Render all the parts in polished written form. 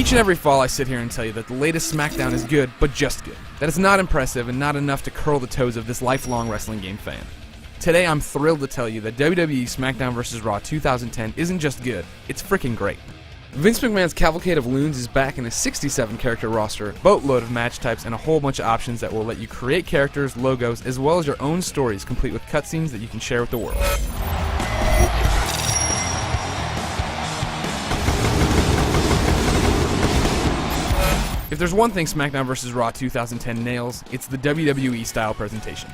Each and every fall I sit here and tell you that the latest Smackdown is good, but just good. That it's not impressive and not enough to curl the toes of this lifelong wrestling game fan. Today I'm thrilled to tell you that WWE Smackdown Vs Raw 2010 isn't just good, it's freaking great. Vince McMahon's cavalcade of loons is back in a 67 character roster, boatload of match types, and a whole bunch of options that will let you create characters, logos, as well as your own stories complete with cutscenes that you can share with the world. If there's one thing Smackdown vs. Raw 2010 nails, it's the WWE style presentation.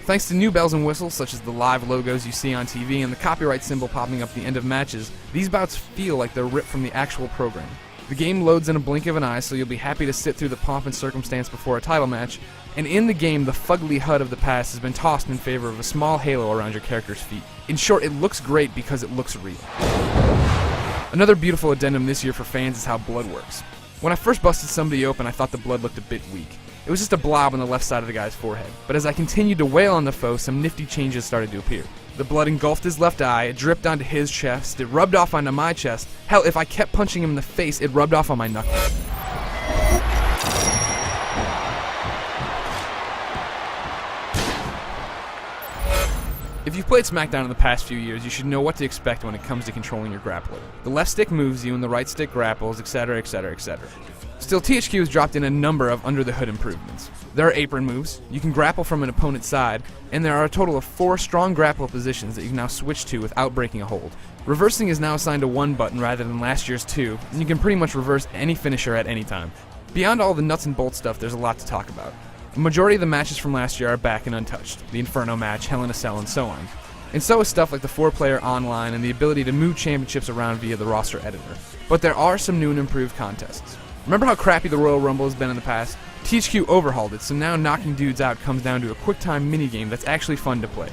Thanks to new bells and whistles such as the live logos you see on TV and the copyright symbol popping up at the end of matches, these bouts feel like they're ripped from the actual program. The game loads in a blink of an eye, so you'll be happy to sit through the pomp and circumstance before a title match, and in the game the fugly HUD of the past has been tossed in favor of a small halo around your character's feet. In short, it looks great because it looks real. Another beautiful addendum this year for fans is how blood works. When I first busted somebody open, I thought the blood looked a bit weak. It was just a blob on the left side of the guy's forehead. But as I continued to wail on the foe, some nifty changes started to appear. The blood engulfed his left eye, it dripped onto his chest, it rubbed off onto my chest. Hell, if I kept punching him in the face, it rubbed off on my knuckles. If you've played Smackdown in the past few years, you should know what to expect when it comes to controlling your grappler. The left stick moves you and the right stick grapples, etc, etc, etc. Still, THQ has dropped in a number of under-the-hood improvements. There are apron moves, you can grapple from an opponent's side, and there are a total of 4 strong grapple positions that you can now switch to without breaking a hold. Reversing is now assigned to 1 button rather than last year's 2, and you can pretty much reverse any finisher at any time. Beyond all the nuts and bolts stuff, there's a lot to talk about. The majority of the matches from last year are back and untouched, the Inferno match, Hell in a Cell, and so on. And so is stuff like the 4-player online and the ability to move championships around via the roster editor. But there are some new and improved contests. Remember how crappy the Royal Rumble has been in the past? THQ overhauled it, so now knocking dudes out comes down to a quick-time minigame that's actually fun to play.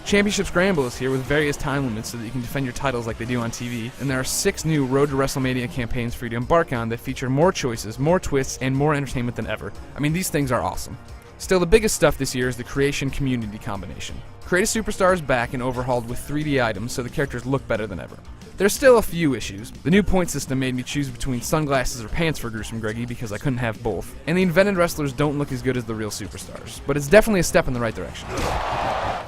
Championship Scramble is here with various time limits so that you can defend your titles like they do on TV, and there are 6 new Road to WrestleMania campaigns for you to embark on that feature more choices, more twists, and more entertainment than ever. I mean, these things are awesome. Still, the biggest stuff this year is the creation-community combination. Create a Superstar is back and overhauled with 3D items so the characters look better than ever. There's still a few issues. The new point system made me choose between sunglasses or pants for Gruesome Greggy because I couldn't have both, and the invented wrestlers don't look as good as the real Superstars, but it's definitely a step in the right direction.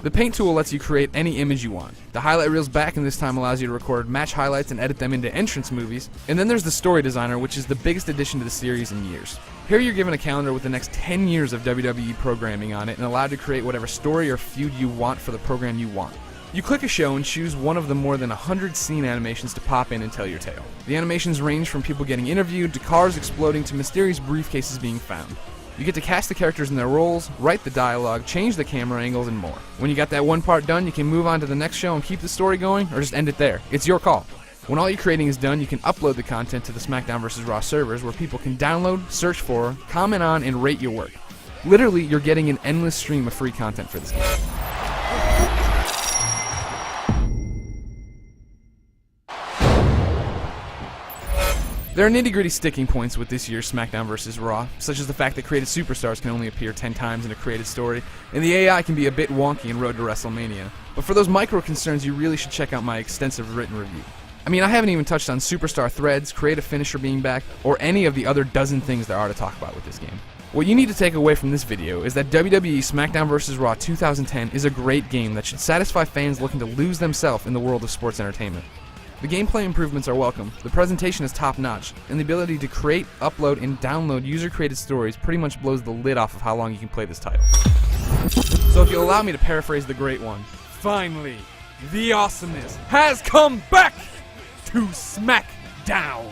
The paint tool lets you create any image you want. The highlight reel's back and this time allows you to record match highlights and edit them into entrance movies. And then there's the story designer, which is the biggest addition to the series in years. Here you're given a calendar with the next 10 years of WWE programming on it and allowed to create whatever story or feud you want for the program you want. You click a show and choose one of the more than 100 scene animations to pop in and tell your tale. The animations range from people getting interviewed to cars exploding to mysterious briefcases being found. You get to cast the characters in their roles, write the dialogue, change the camera angles, and more. When you got that one part done, you can move on to the next show and keep the story going, or just end it there. It's your call. When all your creating is done, you can upload the content to the Smackdown vs. Raw servers where people can download, search for, comment on, and rate your work. Literally, you're getting an endless stream of free content for this game. There are nitty-gritty sticking points with this year's Smackdown vs. Raw, such as the fact that created superstars can only appear 10 times in a created story, and the AI can be a bit wonky in Road to WrestleMania. But for those micro concerns, you really should check out my extensive written review. I mean, I haven't even touched on superstar threads, creative finisher being back, or any of the other dozen things there are to talk about with this game. What you need to take away from this video is that WWE Smackdown vs. Raw 2010 is a great game that should satisfy fans looking to lose themselves in the world of sports entertainment. The gameplay improvements are welcome, the presentation is top-notch, and the ability to create, upload, and download user-created stories pretty much blows the lid off of how long you can play this title. So if you'll allow me to paraphrase the great one, finally, the awesomeness has come back to Smackdown!